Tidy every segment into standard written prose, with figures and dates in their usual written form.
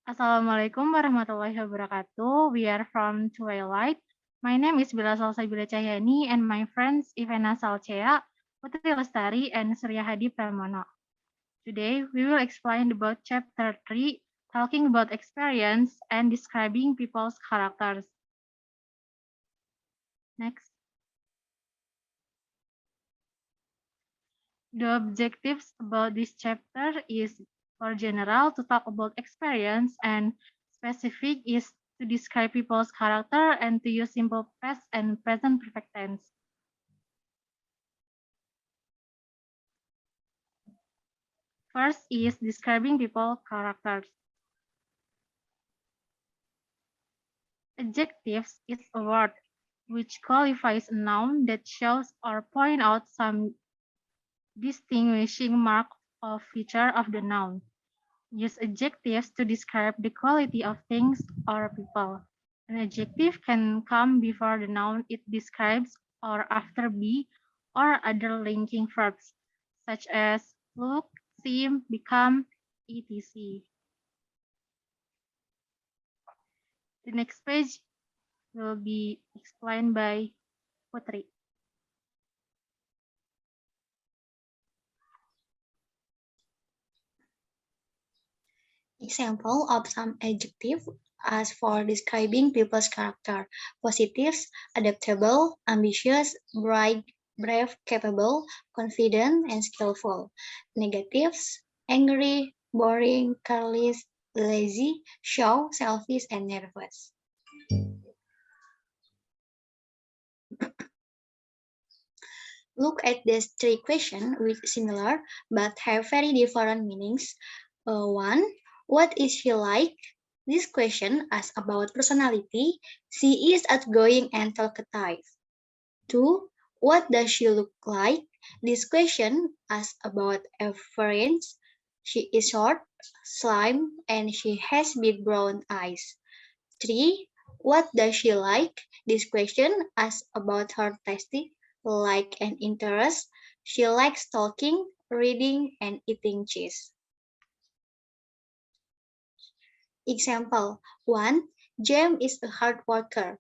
Assalamualaikum warahmatullahi wabarakatuh. We are from Twilight. My name is Bella Salsabila Cahyani and my friends Ivana Salcea, Putri Lestari, and Surya Hadi Pramono. Today, we will explain about chapter 3, talking about experience and describing people's characters. Next. The objectives about this chapter is for general to talk about experience and specific is to describe people's character and to use simple past and present perfect tense. First is describing people characters. Adjectives is a word which qualifies a noun that shows or point out some distinguishing mark or feature of the noun. Use adjectives to describe the quality of things or people. An adjective can come before the noun it describes or after be or other linking verbs such as look, seem, become, etc. The next page will be explained by Putri. Example of some adjective as for describing people's character. Positives, adaptable, ambitious, bright, brave, capable, confident, and skillful. Negatives, angry, boring, careless, lazy, show, selfish, and nervous. Look at these three questions with similar but have very different meanings. 1. What is she like? This question asks about personality. She is outgoing and talkative. 2. What does she look like? This question asks about appearance. She is short, slim, and she has big brown eyes. 3. What does she like? This question asks about her tastes, like and interest. She likes talking, reading, and eating cheese. Example 1. James is a hard worker.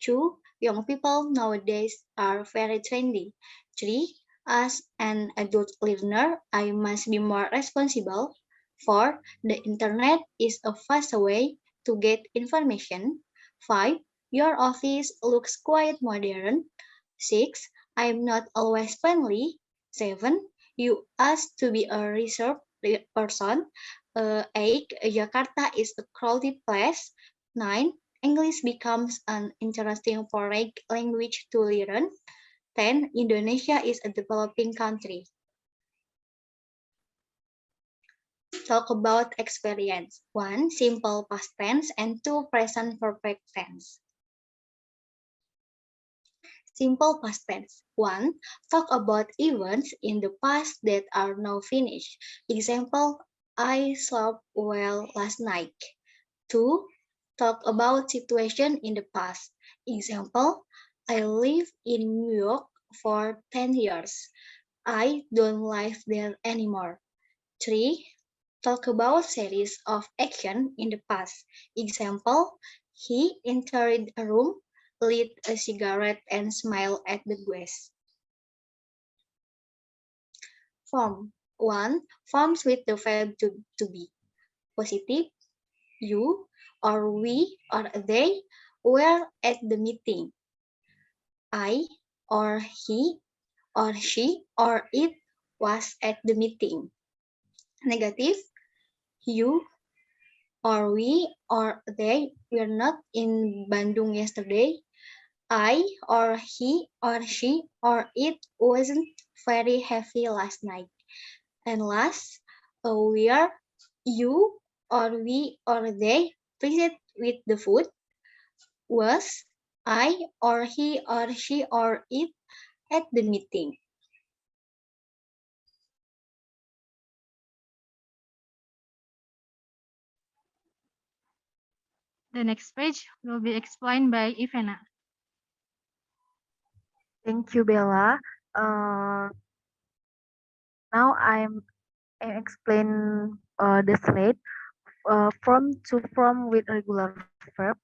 2. Young people nowadays are very trendy. 3. As an adult learner, I must be more responsible. 4. The internet is a fast way to get information. 5. Your office looks quite modern. 6. I'm not always friendly. 7. You asked to be a reserved person. 8. Jakarta is a crowded place. 9. English becomes an interesting foreign language to learn. 10. Indonesia is a developing country. Talk about experience. 1. Simple past tense and 2. Present perfect tense. Simple past tense. 1. Talk about events in the past that are now finished. Example, I slept well last night. 2. Talk about situation in the past. Example, I lived in New York for 10 years. I don't live there anymore. 3. Talk about series of action in the past. Example, he entered a room, lit a cigarette, and smiled at the guest. Form 1. Forms with the verb to be. Positive, you or we or they were at the meeting. I or he or she or it was at the meeting. Negative, you or we or they were not in Bandung yesterday. I or he or she or it wasn't very heavy last night. And last, were you or we or they pleased with the food? Was I or he or she or it at the meeting? The next page will be explained by Ivana. Thank you, Bella. Now I'm explain the slide. From with regular verbs.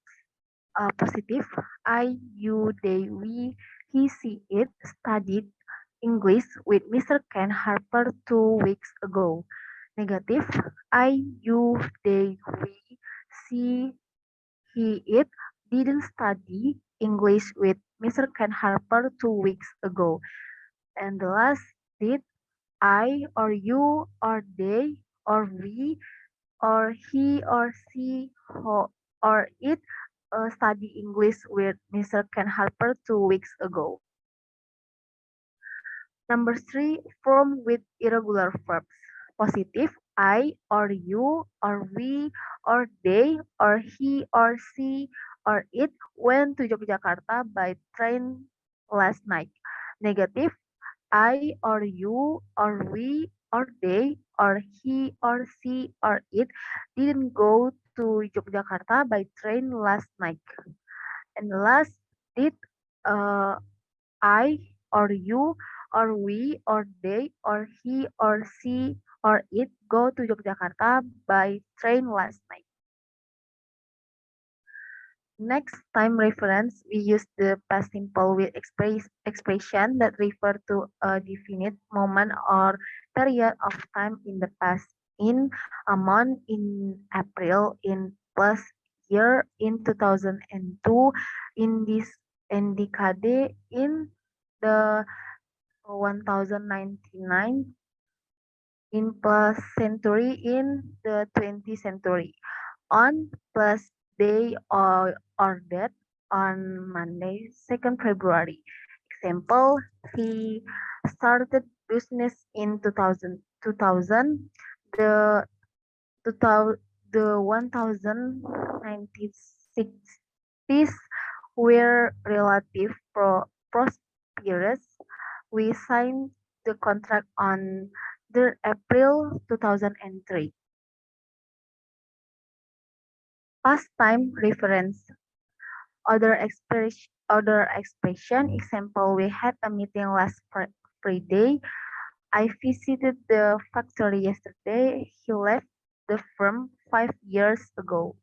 Positive, I, you, they, we, he, she, it studied English with Mr. Ken Harper 2 weeks ago. Negative, I, you, they, we, she, he, it didn't study English with Mr. Ken Harper 2 weeks ago. And the last, did I or you or they or we or he or she or it study English with Mr. Ken Harper 2 weeks ago. Number three, form with irregular verbs. Positive, I or you or we or they or he or she or it went to Yogyakarta by train last night. Negative, I or you or we or they or he or she or it didn't go to Yogyakarta by train last night. And last, did uh, I or you or we or they or he or she or it go to Yogyakarta by train last night? Next time reference, we use the past simple with expression that refer to a definite moment or period of time in the past. In a month, in April, in plus year, in 2002, in this in decade, in the 1099, in plus century, in the 20th century. On plus day or that on Monday, 2nd February. Example, he started business in 2000. The 2000, the 1096s were relative prosperous. We signed the contract on the April 2003. Past time reference. Other expression. Example, we had a meeting last Friday. I visited the factory yesterday. He left the firm 5 years ago.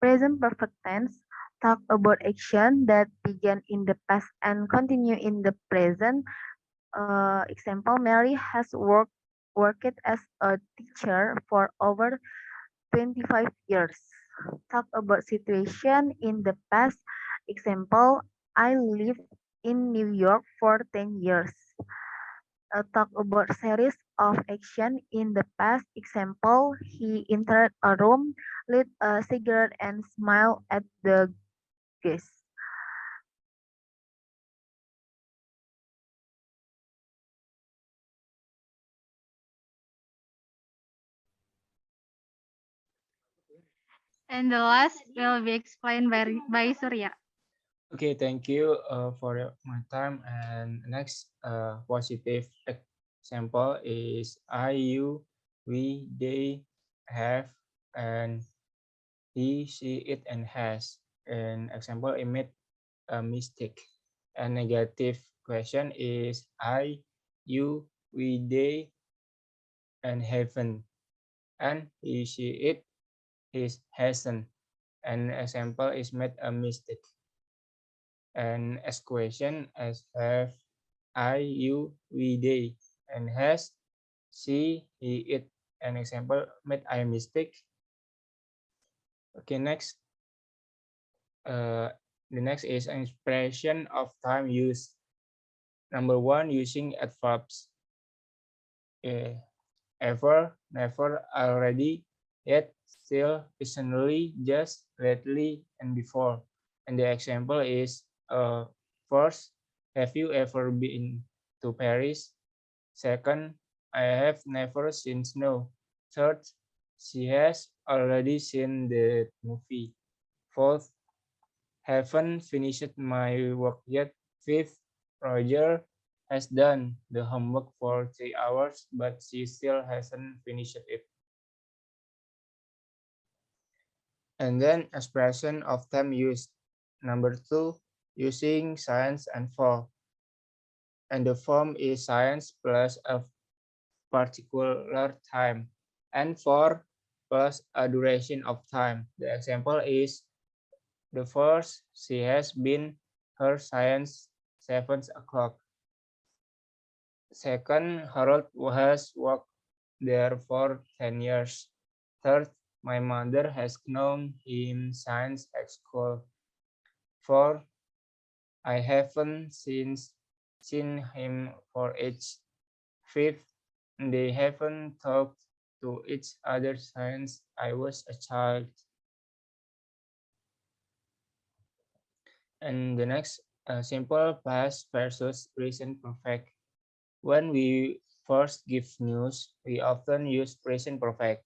Present perfect tense talk about action that began in the past and continue in the present. Example, Mary has worked as a teacher for over 25 years. Talk about situation in the past. Example, I lived in New York for 10 years. Talk about series of action in the past. Example, he entered a room, lit a cigarette, and smiled at the guests. And the last will be explained by Surya. Okay, thank you for my time. And next positive example is I, you, we, they, have, and he, she, it, and has. An example, I made a mistake. A negative question is I, you, we, they, and haven't. And he, she, it, his, hasn't. An example is made a mistake. And as question as have, I, you, we, they, and has, she, he, it. An example made I mistake. Okay, next. The next is an expression of time use. Number one, using adverbs. Ever, never, already, yet, still, recently, just, lately, and before. And the example is first, have you ever been to Paris? Second, I have never seen snow. Third, she has already seen the movie. Fourth, haven't finished my work yet. Fifth, Roger has done the homework for 3 hours, but she still hasn't finished it. And then expression of time used. Number two, using science and for. And the form is science plus a particular time. and for plus a duration of time. The example is the first, she has been her science 7 o'clock. Second, Harold has worked there for 10 years. Third, my mother has known him since at school. Fourth, I haven't seen him for age. Fifth, they haven't talked to each other since I was a child. And the next, simple past versus present perfect. When we first give news, we often use present perfect.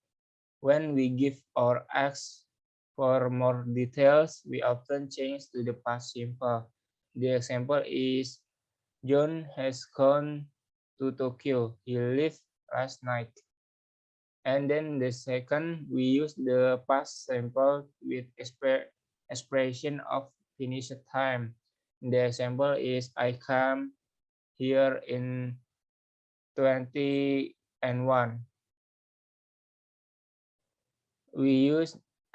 When we give or ask for more details, we often change to the past simple. The example is John has gone to Tokyo. He left last night. And then the second, we use the past simple with expression of finished time. The example is I come here in 20 and 1.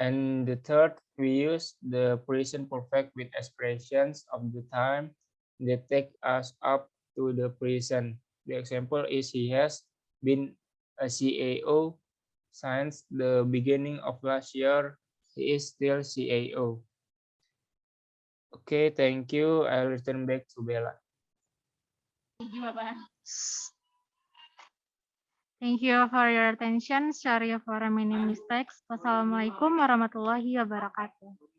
And the third, we use the present perfect with expressions of the time that take us up to the present. The example is he has been a CAO since the beginning of last year. He is still CAO. Okay, thank you. I'll return back to Bella. Thank you, Bapak. Thank you for your attention. Sorry for many mistakes. Wassalamualaikum warahmatullahi wabarakatuh.